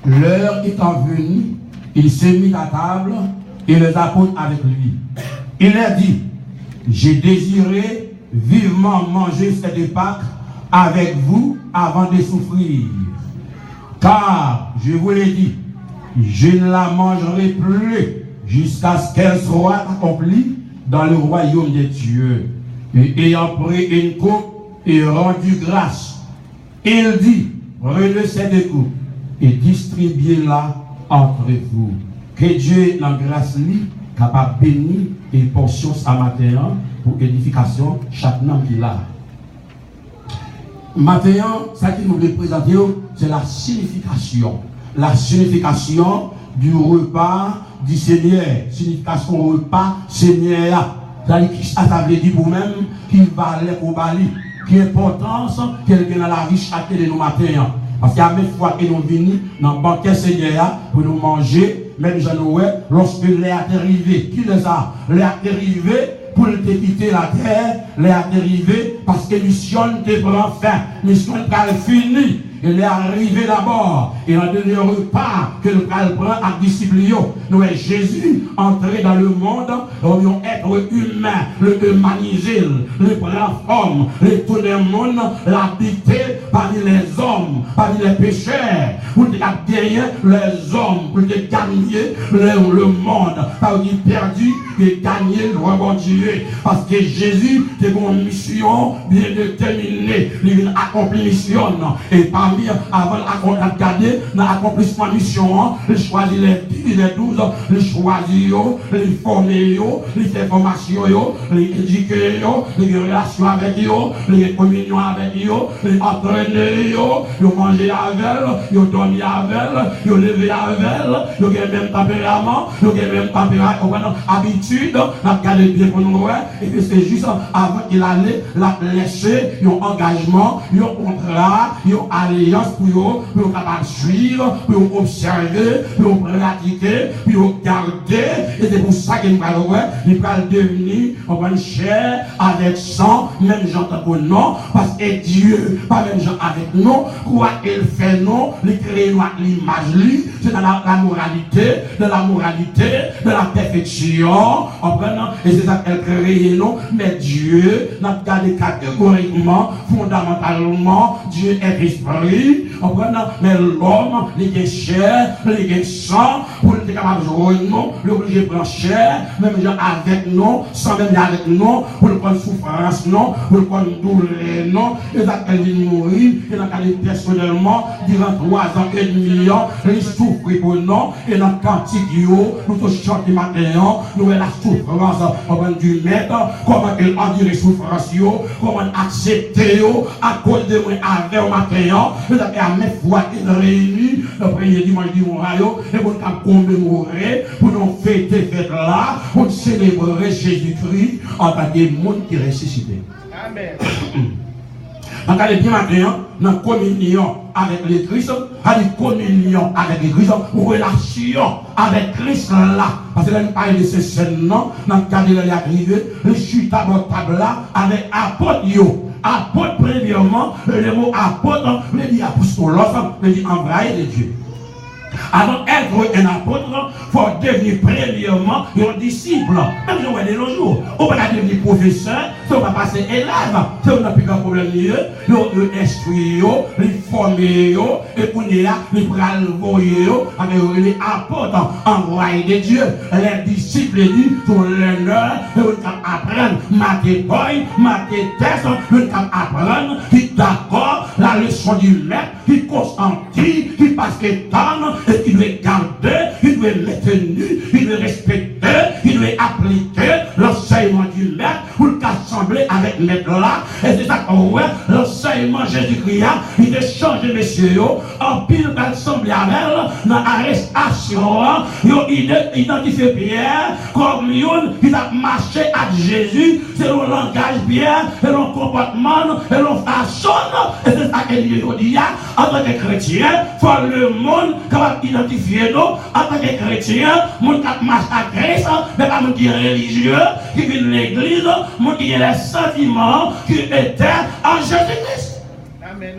L'heure étant venue, il s'est mis à table et les apôtres avec lui. Il leur dit, j'ai désiré vivement manger cette Pâque avec vous avant de souffrir. Car, je vous l'ai dit, je ne la mangerai plus jusqu'à ce qu'elle soit accomplie dans le royaume des dieux. Et ayant pris une coupe et rendu grâce, il dit, prenez cette coupe et distribuez-la entre vous. Que Dieu, dans grâce, lui, capable de bénir et portion sa matin pour édification chaque homme qu'il a. Maintenant, ce qui nous représente, c'est la signification. La signification du repas du Seigneur. Signification repas Seigneur. C'est-à-dire qui ça veut dire pour même qui valait pour Bali. Qui importance qu'elle dans la vie chacun de nos matins. Parce qu'il y a même fois que nous venons dans le banquet Seigneur pour nous manger, même Jean-Noël, lorsque l'air est arrivé. Qui les a? L'air est arrivé pour te quitter la terre, l'air est arrivé parce que mission te prend fin, mission est finie. Il est arrivé d'abord, il a donné un repas que le Père prend à disciples. Nous est Jésus entré dans le monde, nous être humain, le humaniser, le prendre forme, le tout le monde, l'habiter parmi les hommes, parmi les pécheurs, pour gagner les hommes, pour gagner le monde, par dire perdu et gagner le roi de Dieu. Parce que Jésus a une mission bien déterminée, il a accompli mission. Et parmi avant l'accomplissement de mission, il choisit les 12, il choisit, il forme, il fait formation, il éduque, il relation avec eux, il communion avec eux, il entraîne, il mange avec elle, il dorme avec elle, il lever avec elle, il a le même tempérament, il a le même tempérament, habitude, il a gardé bien pour nous, et puis c'est juste avant qu'il allait la laisser, il y a un engagement, il y a un contrat, il y a une alliance pour nous capables de suivre, pour observer, pour pratiquer, pour garder, et c'est pour ça qu'il va devenir une chair avec sang, même gens pour nous, parce que Dieu, pas même gens avec nous, quoi qu'il fait nous, il crée l'image lui, c'est dans la moralité, de la perfection, et c'est ça qu'elle crée nous, mais Dieu n'a pas gardé catégoriquement, fondamentalement, Dieu est esprit, mais l'homme, il est chair, il est sang, pour être capable de jouer nous, l'obligé de prendre chair, même gens avec nous, sans même avec nous, pour prendre souffrance, non, pour prendre douleur, non, et ça qu'elle vient mourir, et dans le cas personnellement, durant 3 ans et demi, il souffre pour nous, et dans le cantique, nous tous chantons matin, nous avons la souffrance du maître, comment il endure les souffrances, comment accepter à cause de moi avec au matin, nous avons à mes fois réunis, le premier dimanche du mois, et pour nous commémorer, pour nous fêter fête là, pour célébrer Jésus-Christ en tant que monde qui est ressuscité. Amen. Donc, allez bien maintenant, dans la communion avec le Christ, à la communion avec le Christ, relation avec Christ là. Parce que là, nous parlons de ces scènes-là, dans le cadre de l'arrivée, le chute à votre table là, avec apôtre. Apôtre, premièrement, le mot apôtre, le dit apostolos, le dit envoyé de Dieu. Avant d'être un apôtre, il faut devenir premièrement un disciple. Même si on est nos jours, on va devenir professeur, si on va passer élève, si on n'a plus qu'un problème, on instruit, on forme, et on est là, on va le voyer avec les apôtres envoyés de Dieu. Les disciples disent, sont l'honneur, on va apprendre, mater boy, mater test, on va apprendre, qui d'accord, la leçon du maître, qui consentit, qui passe le temps, et il doit garder, il doit maintenir, il doit respecter, il doit appliquer l'enseignement du maître pour l'assembler avec le maître là. Et c'est ça qu'on voit, l'enseignement Jésus-Christ, il doit changer messieurs, en pile d'assemblée avec elle, dans l'arrestation, il identifie Pierre comme une qui a marché avec Jésus, c'est le langage Pierre, c'est le comportement, c'est le façon, et c'est ça qu'il dit, en tant que chrétien, il faut le monde capable d'identifier nous, en tant que chrétien, mon qui marche à Christ, mais pas mon qui est religieux, qui vient de l'église, mon qui a les sentiments qui étaient en Jésus-Christ. Amen.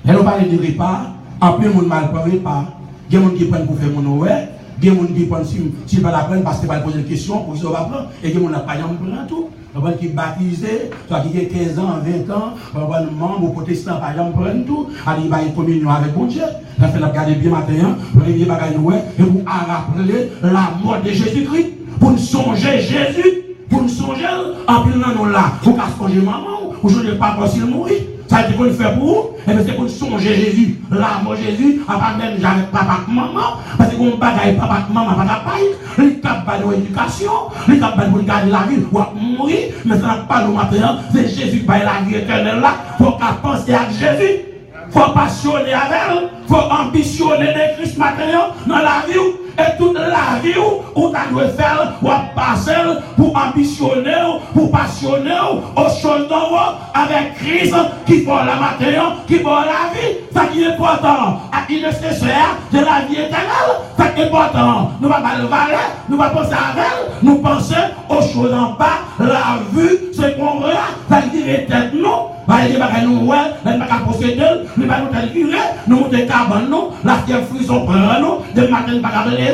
Et nous parlons du repas Après, mon mal parlé pas. Il y a des gens qui prennent pour faire mon ouais. Il y a des gens qui prennent si pas la prendre parce que pas poser une question pour ça va prendre. Et il y a des gens qui pas prendre tout. Il y a des qui baptisé, soit qui a 15 ans, 20 ans, il y a des membres protestants pas prendre tout. Il y a une communion avec mon Dieu. Ça fait la garder bien matin, pour les bien bagaille et pour rappeler la mort de Jésus-Christ, pour nous songer Jésus, pour nous songer en plus nous là, pour qu'à songer maman, ou je ne pas possible mourir. Ça a été qu'on le fait pour vous, et bien c'est pour songer Jésus, la mort Jésus, avant même jamais papa et maman, parce que qu'on bagaille papa et maman, papa pas, les cap de l'éducation, les cap pour garder la vie, ou mourir, mais ça n'a pas le matin, c'est Jésus qui va la vie éternelle là, il faut qu'à penser à Jésus, il faut passionner avec elle, il faut ambitionner de Christ matin dans la vie, et toute la vie où tu dois faire, ou passer pour ambitionner, pour passionner aux choses d'en haut avec Christ qui pour la matin, qui pour la vie. Ça qui est important, qui est nécessaire, c'est la vie éternelle. Ça qui est important, nous ne va pas le valer, nous ne va pas penser à elle, nous pensons aux choses en bas, la vue, c'est qu'on regarde, ça qui est tête nous. Il y a des nous, ouais, nous ne pouvons pas procéder, nous ne pouvons pas nous virer, nous montons des cabans, nous, la terre fruits sont prêts, nous, de matin, nous ne pouvons pas lever.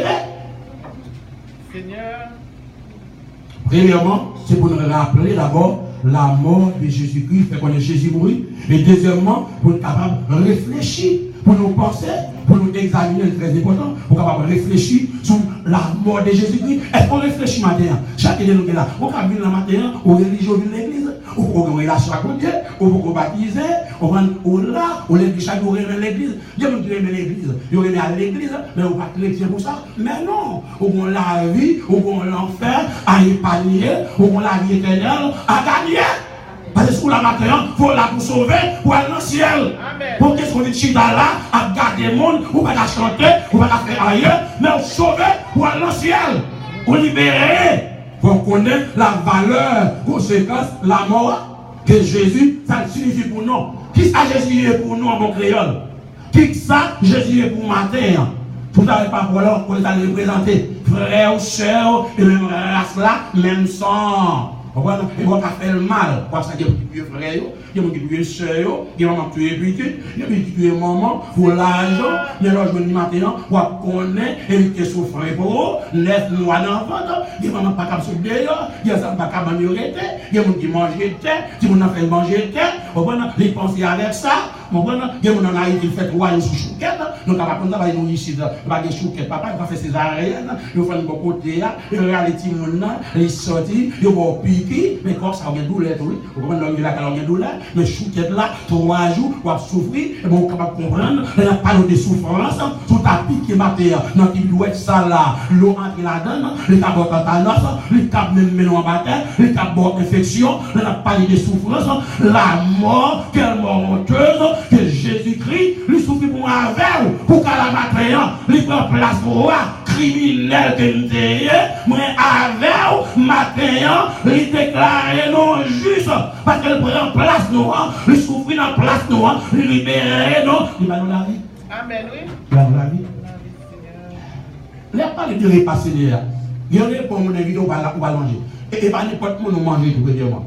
Seigneur. Premièrement, c'est pour nous rappeler d'abord la mort de Jésus-Christ, fait qu'on est Jésus mourit. Et deuxièmement, pour être capable de réfléchir, pour nous penser, pour nous examiner, c'est très important, pour être capable de réfléchir sur la mort de Jésus-Christ. Est-ce qu'on réfléchit matin? Chacun de nous est là. On peut venir le matin, au religieux de l'église, ou pour qu'on relâche avec Dieu, ou pour qu'on baptise, ou là, ou l'église, chaque jour, on l'église. Il y a des gens qui aiment l'église, ils aiment à l'église, mais on ne pas chrétien pour ça. Mais non, on la vie, on l'enfer, à épargner, on la vie éternelle, à gagner. Parce que sur la matin, il faut la pour sauver, pour aller dans le ciel. Pour qu'est-ce qu'on dit chita là, à garder le monde, ou pas la chanter, ou pas la faire ailleurs, mais on sauver pour aller dans le ciel. On libérer. Pour connaître la valeur, conséquence, la mort que Jésus, ça signifie pour nous. Qui ça Jésus est pour nous en bon créole? Qui ça Jésus est pour matin? Tout à l'heure, pas pour l'heure, pour les représenter. Frères, sœurs, et même race là, même sang. Et on a fait le mal. Parce qu'il y a des vieux frères, il y a des vieux sœurs, il y a des vieux petits, il y a des vieux mamans, pour l'argent, il y a des gens maintenant, pour connaître, éviter souffrir pour eux, 9 mois d'enfant, il y a des gens qui ne peuvent pas se d'ailleurs, il y a des gens qui ne peuvent pas manger, il y a des gens qui mangent terre, si on a fait manger terre, ils pensent avec ça. Il y a des gens qui ont fait 3 jours sous chouquette, donc on va prendre ça, ils ici, il va des chouquettes, papa, il va faire ses arènes, il va faire un bon côté, il va regarder les petits gens, ils sortent, ils vont piquer, mais quand ça a une douleur, vous comprenez, il y a une douleur, mais chouquette là, 3 jours, on va souffrir, et on va comprendre, il n'y a pas de souffrance, tout a piqué matin, donc il doit être ça là, l'eau entre là-dedans, les cabot en tanos, les cabot même en bataille, les cabot infection, on a parlé de souffrance, la mort, quelle mort honteuse, que Jésus-Christ lui souffre pour un verre, pour qu'à la matin, lui prend place pour moi, criminel que nous sommes, mais avec matin, lui déclare non juste, parce qu'elle prend place nous, lui souffre dans place nous, lui libérer nous, il va nous la vie. Amen, oui. Il va nous la vie. Il n'y a pas de repas Seigneur. Il y a des pommes de vidéo pour manger. Et pas n'importe quoi nous manger tout premièrement.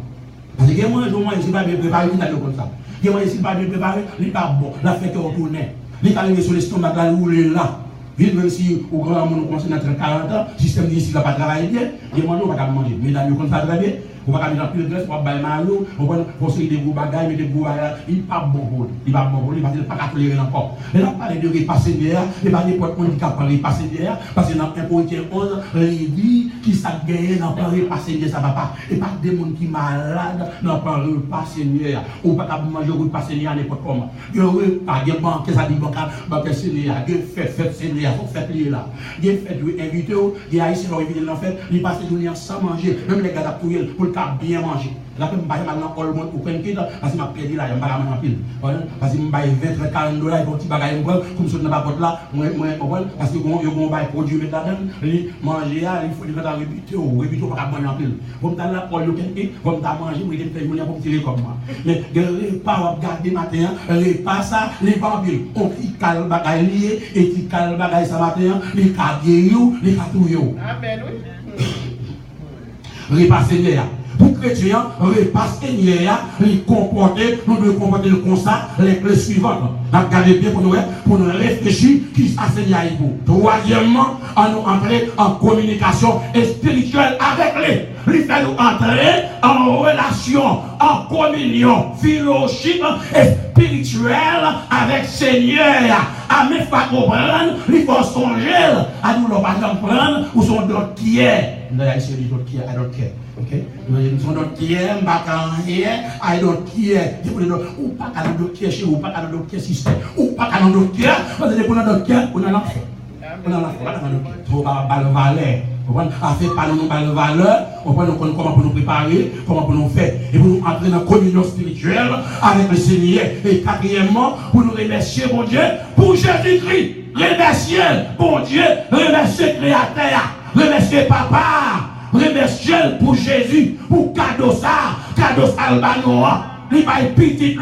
Parce que moi, je mange, je ne sais pas bien préparer, il y a comme ça. Il y a des pas bien préparé, il n'est pas bon. La fête est retournée. Il est arrivé sur l'estomac, là, où il est là. Même si au grand monde commence à être 40 ans, le système d'ici n'a pas travaillé bien, il y a des gens qui ne peuvent pas manger. Mesdames, vous connaissez très bien. On va mettre plus de graisse, on va mettre maillot, on va construire des gros bagages, mais des gros bagages, il n'est pas bon pour lui. Il n'est pas bon pour lui parce qu'il n'est pas tolérer encore. Mais là, on parle de repas Seigneur, et pas n'importe quoi qui parle de repas Seigneur, parce que dans 1 Corinthiens 11, il dit qui s'est gagné dans le repas Seigneur, ça ne va pas. Et pas des gens qui sont malades dans le repas Seigneur. On ne peut pas manger le repas Seigneur n'importe comment. Il y a un repas, il y a un banquet, ça dit banquet Seigneur, il y a une fête Seigneur, il faut faire plier là. Il y a une fête, il y a invité, il y a ici, il y a une fête, il passe la journée sans manger, même les gars pour bien manger. Là, je vais maintenant all le monde pour prendre une parce que je vais perdu là, je vais pas en pile. Parce que je vais 20, 40 $, pour petit bagage, comme si je n'ai pas de là, parce que je vais produire là-dedans, manger, il faut dire dans le rébito, pas manger en pile. Comme tu as là, all le comme tu as mangé, je vais te faire pour tirer comme moi. Mais les pas garder matin, les pas ça, les vampires, on qui calme bagage lié, et qui calme bagage ça matin, les cadres, les catouilles. Amen, oui. Repas Seigneur. Pour chrétiens, repas Seigneur, nous devons comporter le constat, les clés suivantes. Regardez bien pour nous réfléchir qui est Seigneur pour. Troisièmement, nous entrer en communication spirituelle avec lui. Lui fait nous entrer en relation, en communion, fellowship spirituelle avec Seigneur. À mes fois comprendre, il faut songer à nous pas comprendre ou son d'autres qui est. Nous allons essayer d'autres qui est, I don't care. Okay? Nous sommes d'autres qui est, I don't care. Ou pas qu'à d'autres qui est chez vous, pas qu'à d'autres qui est système, ou pas qu'à d'autres qui est, parce que pour d'autres qui est, on a l'enfant. On a l'enfant, on a l'enfant. On va pas le valeur. On va faire pas nous le valeur, on va nous comment pour nous préparer, comment pour nous faire, et pour nous entrer dans la communion spirituelle avec le Seigneur. Et quatrièmement, pour nous remercier, bon Dieu, pour Jésus-Christ. Remercier, bon Dieu, remercier Créateur, remercier Papa, remercier pour Jésus, pour cadeau Albanoa, il va être petit,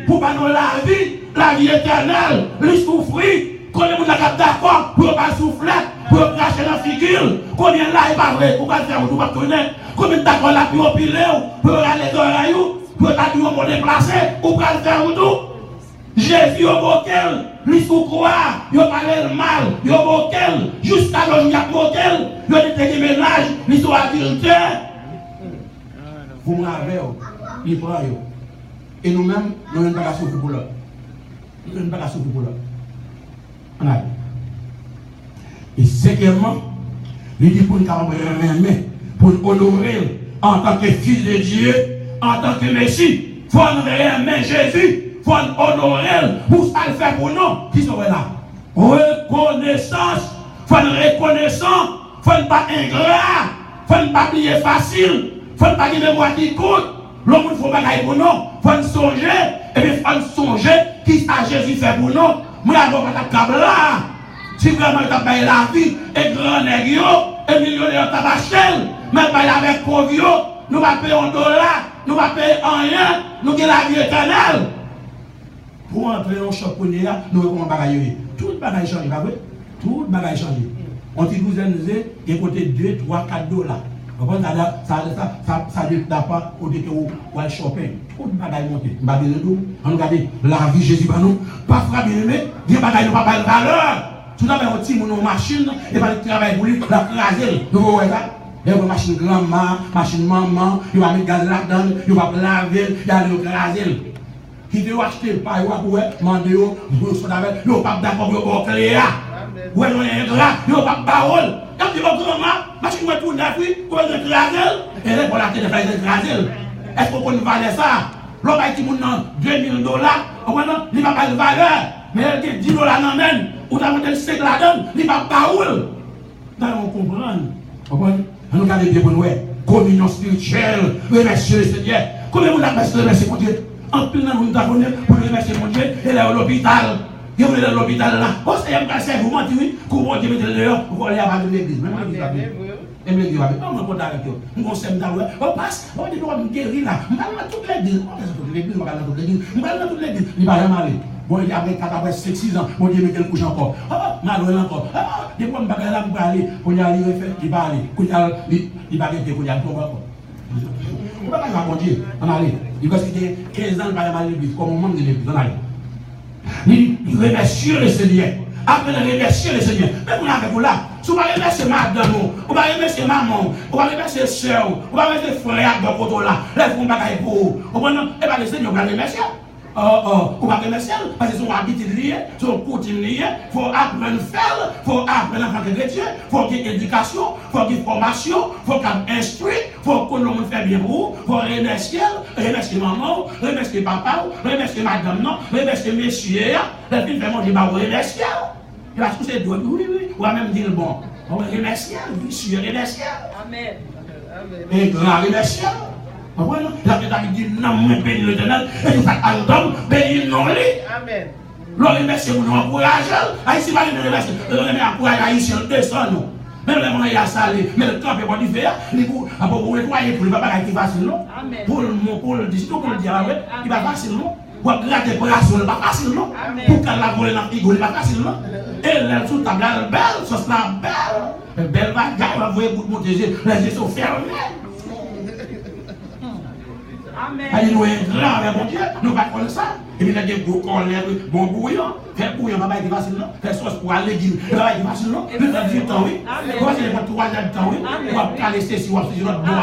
pour nous la vie éternelle, lui souffrir. Combien de gens sont d'accord pour ne pas souffler, pour cracher la figure? Combien là il va vrai pour pas faire ou pas tourner? Combien de d'accord là pour piler pour aller les oreilles pour pas dire pour déplacer ou pas faire ou tout? Jésus au boquel, lui sous croix, il parlé le mal, il au boquel, jusqu'à l'homme il a boquel, il a dit ménage, lui sous adultère. Vous m'avez, il prend et nous-mêmes, nous n'avons pas souffrir pour l'autre. Nous n'avons pas souffrir pour l'autre. Et cinquièmement, il dit pour nous pour nous honorer en tant que fils de Dieu, en tant que Messie, il faut nous aimer Jésus, il faut nous honorer pour ce qu'il fait pour nous. Qui sont là? Reconnaissance, il faut nous reconnaissant, il faut ne pas ingrat, il faut ne pas plier facile, il faut ne pas dire moi qui coûte. L'homme il faut pas pour nous, il faut nous songer, et puis il faut nous songer qui a Jésus fait pour nous. Moi, je vais pas là. Si vraiment tu as payé la vie, et grand négio, et millionnaire tabachel, mais pas avec Covio, nous ne payons $1, nous ne payons rien, nous avons la vie éternelle. Pour entrer en championnat, nous avons un bagage. Tout le bagage change, pas vrai? Tout le bagage change. On dit vous avez des côtés 2, 3, $4. Ça ne dépend pas au début où on va choper. Tout le bagage monté. On regarde la vie Jésus, pas frapper, il y a des bagages qui n'ont pas de valeur. Tout à l'heure, on a une machine, et va travailler pour lui, la craser. Vous voyez ça? Il y a une machine grand-mère, machine maman, il va mettre gaz là-dedans, il va laver, il va le craser. Qui veut acheter, pas, il va demander, vous n'avez pas d'accord, vous n'avez pas clé. Vous n'avez pas parole. Quand tu vas grand-mère, machine va tourner, vous allez le craser, et là, pour la télé, il va le craser. Est-ce qu'on peut valer ça? L'homme qui a $2,000, il va pas de valeur. Mais il a $10 dans même, ou dans le 5 là-dedans, il va pas où? On comprend. On regarde bien pour nous. Communion spirituelle, remercier le Seigneur. Combien vous avez remercié mon Dieu? En plus, nous avons pour remercier mon Dieu, et là, à l'hôpital. Il est à l'hôpital là. Oh, c'est un cas, vous mentez, oui. Comment Dieu met dehors, vous allez à l'église. Même l'église. Et me dit, on va compter avec eux. On conseille d'aller. On passe, on dit, on va me guérir là. On va dans toute l'église. On va dans toute l'église. On va dans toute l'église. Il va jamais aller. Bon, il y a après 6 ans, mon Dieu, met quel couche encore. Ah, malheureux encore. Ah, des fois, je vais là pour aller. Pour y aller, il va aller. Il va arrêter pour y aller encore. On ne va pas conduire. On va aller. Il va se quitter 15 ans, il va aller à l'église. Comme on manque de l'église. On va aller. Il remercie le Seigneur. Après de remercier le Seigneur. Mais vous n'avez pas là. Si vous allez remercier madame, vous allez remercier maman, vous allez remercier soeur, vous allez remercier frère dans votre là. Là, vous n'avez pas pour vous. Et bien, le Seigneur, vous allez remercier. Vous allez remercier. Parce que c'est son habitude liée, son coutume liée. Il faut apprendre à faire, il faut apprendre en tant que chrétien, il faut qu'il y ait éducation, il faut qu'il y ait formation, il faut qu'il y ait instruit, il faut que l'on fasse bien pour vous. Il faut remercier maman, remercier papa, remercier madame, remercier messieurs. La fille fait manger, vous remercier. Il va se pousser deux, oui, ou va même dire bon. On va remercier, vicieux remercier. Amen. Et grand remercier. Voilà, la Bible dit non, mais bénis l'Éternel, et tout ça, Adam, bénis non lui. Amen. L'on remercie, nous encourageons. Haïti va nous remercier. On encourage Haïti, on descend nous. Même les moyens à saler, mais le camp est pas différent. Pour nettoyer, pour le papa qui est facile, non? Pour le dire, pour le dire, il va facile, non? Pour gratter pour la soule, pas facile, non? Pour qu'elle la vole dans le frigo, pas facile, non? Et là, sous table, elle est belle, sauce là, belle. Belle bagaille, on va voir pour monter, les yeux sont fermés. Allez, nous sommes grands avec mon Dieu, nous ne pas comme ça. Et puis, nous avons des gros colères, bon bouillon. Faire bouillon, pas être facile, non. Faire sauce pour aller l'église, pas être facile, non. Nous avons du temps, oui. Comment c'est les 3 ans de temps, oui. On va caler ceci, on va faire notre bon, on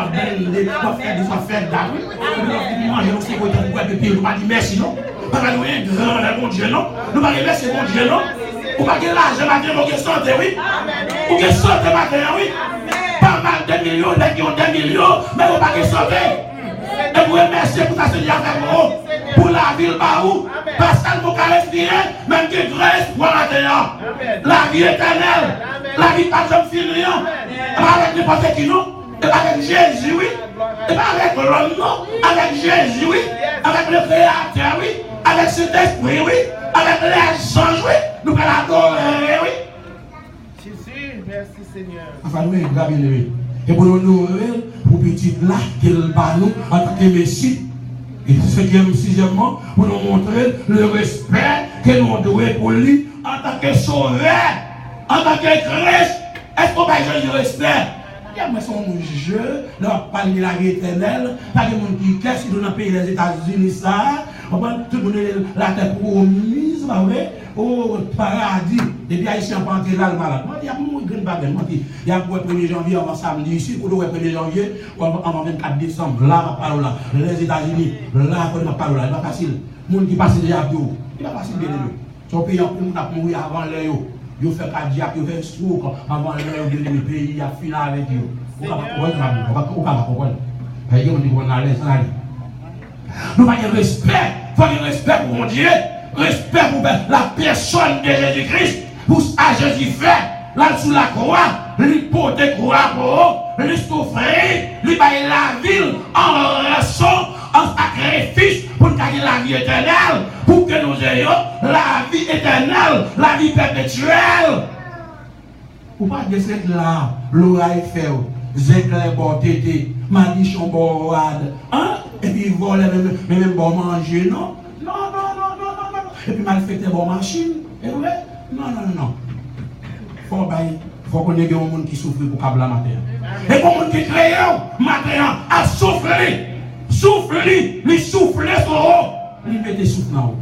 va faire des affaires d'art, oui. On va manger, on sait quoi, on va payer, on va dire merci, non. Parce que nous sommes grands avec mon Dieu, non. Nous ne pas merci, mon Dieu, non. Ou pas que l'argent matin, ou que santé, oui. Ou que santé matin, oui. Pas mal de millions, les qui ont des millions, mais ou pas que santé. Et vous remerciez pour ça, Seigneur, pour la ville, par où. Parce qu'elle vous respirer, même que grâce pour matin. La vie éternelle. La vie pas de finir. Avec n'importe qui, non. Et avec Jésus, oui. Et pas avec l'homme, non. Avec Jésus, oui. Avec le Créateur, oui. Avec cet esprit, oui. Avec les anges, oui. Nous allons l'adorer, oui. Jésus, merci Seigneur. Enfin, nous, graver. Et pour nous nourrir, pour petit là, qu'il bat nous en tant que Messie. Et sixièmement, pour nous montrer le respect que nous devons pour lui en tant que sauveur, en tant que Christ. Est-ce qu'on va jouer du respect? Il y a son jeu, là, on parle de la vie éternelle, pas de monde qui caisse, qui dans le pays des États-Unis, ça, on va tout le monde la tête promise, au paradis. Depuis Haïtien, pas entrer là, le malade. Il y a beaucoup de bagages. Il y a pour le 1er janvier, on va samedi ici, pour le 1er janvier, on va 24 décembre, là, on parle là, les États-Unis, là, on parle là, c'est pas facile. Les gens qui passent déjà à Bio, c'est pas facile, bien aimé. Son pays, on a mourir avant l'heure. Ils font cardiaque, ils font stroke avant l'heure de le pays, il y a fini avec eux. On va pas comprendre. Nous avons un respect, il faut un respect pour mon Dieu, respect pour la personne de Jésus-Christ, pour ce que Jésus fait, là sous la croix, lui porter croix pour eux, lui souffrir, lui bailler la ville en rançon, en sacrifice pour gagner la vie éternelle, pour que nous ayons la vie éternelle, la vie perpétuelle. Ou pas de cette là, l'oreille fait, zéclé bon tété, malichon bon rade, hein? Et puis voler même bon manger, non? Non. Et puis mal fait bon machine, et ouais? Non. Faut qu'on ait des gens qui souffrent pour câble la matin. Et pour les gens qui créent, matin, à souffrir. Souffler, lui souffler sur eux. Lui mettez souffle dans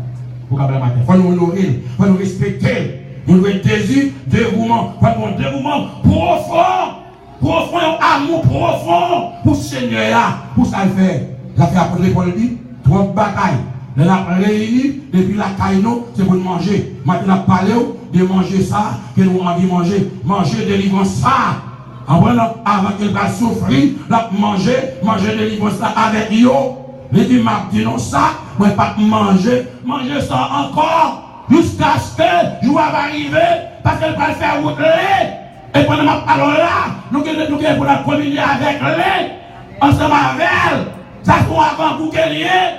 pour câble la matin. Faut nous honorer, faut nous respecter. Nous devons désir, dévouement, faut un dévouement profond, amour profond pour ce Seigneur, pour ça le faire. La fait apôtre Paul dit, 3 batailles. Nous avons réuni depuis la caille, c'est pour manger. Maintenant, nous parlé de manger ça, que nous avons envie de manger. Manger, délivrant ça. Avant qu'il va souffrir, manger, délivrant ça avec eux. Mais il m'a dit non, ça, moi, pas manger ça encore. Jusqu'à ce que je vais arriver, parce qu'elle va le faire rouler. Et pendant ma parole là, nous allons pour la communier avec elle, ensemble avec elle. Ça pour avant pour qu'elle y ait.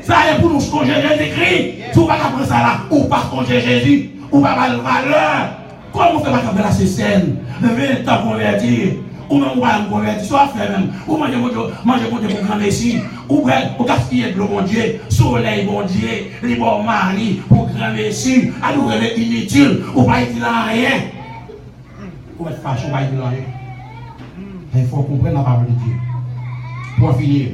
Ça est pour nous changer Jésus-Christ. Si vous ne pouvez pas prendre ça là, ou pas changer Jésus, ou pas avoir de valeur. Comment vous faites pas la scène? Le 20 ans convertir. Ou même vous pas convertir, soit faire même. Ou manger pour grand Messie. Ou gaspiller de l'eau, mon Dieu. Soleil, mon Dieu. Libre mari pour grand Messie. À nous relever inutile. Ou pas utile à rien. Ou être fâché, ou pas utile à rien. Il faut comprendre la parole de Dieu. Pour finir.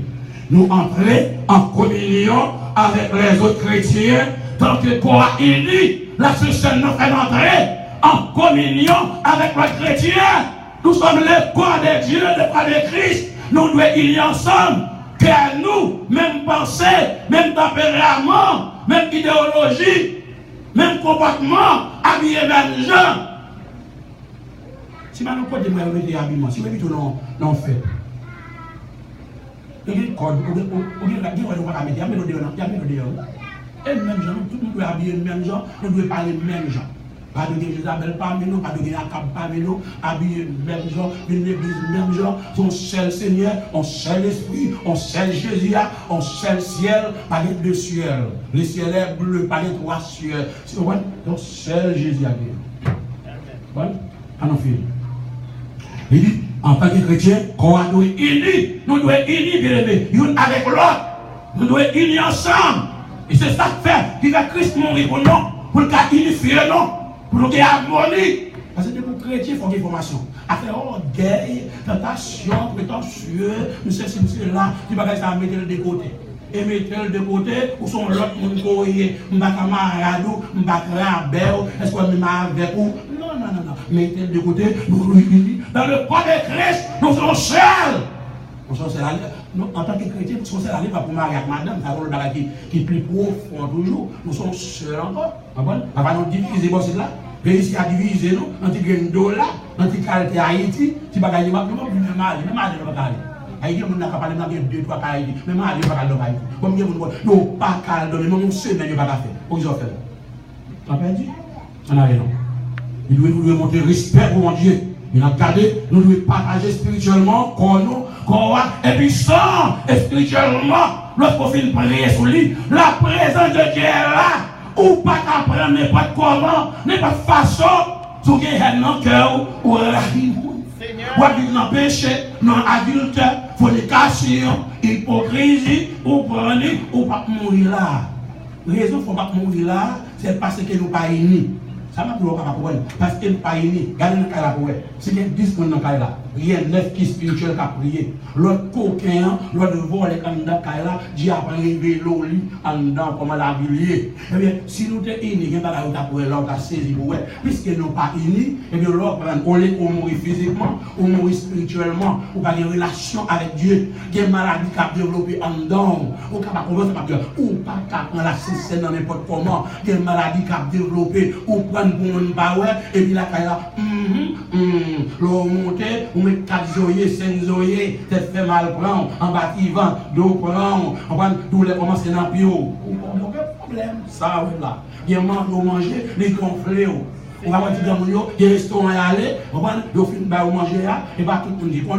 Nous entrer en communion avec les autres chrétiens, tant que corps unis, la société nous fait entrer en communion avec les chrétiens. Nous sommes le corps de Dieu, le corps de Christ. Nous devons unir ensemble, car nous, même pensée, même tempérament, même idéologie, même comportement, habillés même gens. Si maintenant, quoi de moi, vous mettez habillement, si vous mettez non fait. Il y a des codes, il y a des et même gens, tout le monde doit habiller le même genre, nous devons parler le même genre. Pas de Isabelle parmi nous, pas de Jacob parmi nous, habiller le même genre, une église le même genre, son seul Seigneur, on seul esprit, on seul Jésus, on seul ciel, pas de deux ciels. Le ciel est bleu, pas de 3 ciels. C'est bon? Donc seul Jésus a dit. Bon? On fait. Il dit, en tant que chrétien, qu'on doit être unis, nous devons être unis, bien aimés, l'un avec l'autre, nous devons être unis ensemble. Et c'est ça qui fait Christ mourir pour nous, pour le cas unifié, non, pour nous garder harmonie. Parce que pour chrétien, il faut une information. Affaire orgueil, tentation, prétentieux, monsieur, là, qui va ça mettre de côté. et mettez-le de côté, ou son l'autre monde qui m'a camarade, m'a rabel, est-ce qu'on est avec vous? Non, non, non, non. Mettez-le de côté, nous unis. Dans le corps de Christ, nous sommes seuls. Nous sommes seuls. En tant que chrétiens, nous sommes seuls. Pas pour marier avec madame, ça va le bagage qui est plus profond toujours. Nous sommes seuls encore. On va nous diviser aussi là. Pays a divisé nous, on dit qu'il y a là, on dit qu'il y a Haïti, si pas gagner, même Mali, ne va pas aller. Haïti, on n'a pas parlé, on a 2-3 cas Haïti, même Mali, on va pas aller Haïti. Comme il y a on pas qu'à donner, même on sait, mais on va pas faire. Pour qu'ils ont fait. On a perdu? On a rien. Nous devons montrer respect pour mon Dieu. Nous avons gardé, nous devons partager spirituellement, et puis sans, et spirituellement, lorsqu'on fait une prière sur lui, la présence de Dieu est là. Ou pas qu'apprendre n'importe comment, n'importe façon, tout ce qui est dans le cœur, ou vivre dans le péché, dans l'adultère, fornication, hypocrisie, ou prendre, ou pas mourir là. La raison pour ne pas mourir là, c'est parce que nous ne sommes pas unis. Ça m'a dit parce que nous ne sommes pas unis. Regardez le cas là pour c'est qu'il y a 10 personnes dans le cas là. Rien de neuf qui est spirituel qui a prié. L'autre coquin, l'autre voler dans le cas là, Dieu a arrivé l'eau en dedans comme la ville. Eh bien, si nous sommes unis, il n'y a pas de l'autre à saisir pour puisque nous ne sommes pas unis, eh bien, l'autre, on mourit physiquement, on mourit spirituellement, on n'a pas de relation avec Dieu. Il y a une maladie qui a développé en dedans. On ne peut pas comprendre ça, ou pas prendre la scène dans n'importe comment. Il y a une maladie qui a développé, ou prendre pour un baoué, et puis la caille là, l'eau montée, ou met 4 zoyers, 5 zoyers, tête fait mal prendre, en bâtiment, d'eau prendre, on va tous les commencer dans le bio. Aucun problème, ça, là. Il y a manger, les gonfler. On va dire dans il y a des restaurants à aller, on va manger là, et va tout le monde dire, on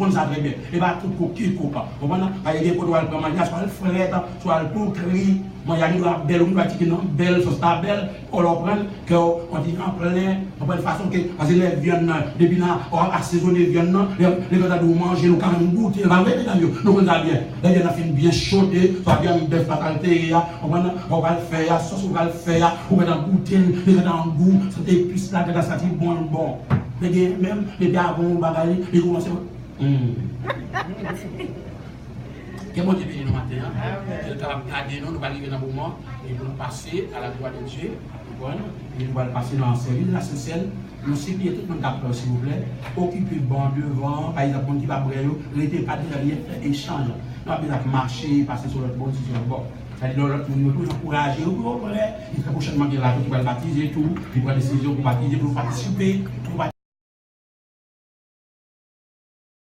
ne sait très bien, et va tout le monde qui coupe. On va dire, il y a des produits pour manger, soit le frais, soit le pourcri, il y a des belles, on va dire non, belle, ça c'est belle, on leur prend, qu'on dit en plein, on va de façon que, parce que les viandes, depuis là, on va assaisonner les viandes, les gars doivent manger, nous quand même goûter, on va voir, nous on a bien, les viandes ont bien chaudé, soit bien bœuf la qualité, on va le faire, sauce on va le faire, on va goûter, les gars dans le goût, et puis là, ça dit bon. Même les gars vont bagailler, ils commencent à. Quel bon Dieu béni le matin, nous allons garder, nous allons arriver dans le moment, et nous allons passer à la gloire de Dieu. Nous allons passer dans la série de la scène. Nous supplions tout le monde d'accord, s'il vous plaît. Occupez le banc devant, par exemple, qui va briller, n'était pas derrière, faire échange. Nous allons marcher, passer sur l'autre bord, sur le bord. C'est-à-dire que nous devons encourager, et très prochainement, il y a la qui va le baptiser, tout, il prend des décisions pour baptiser, pour participer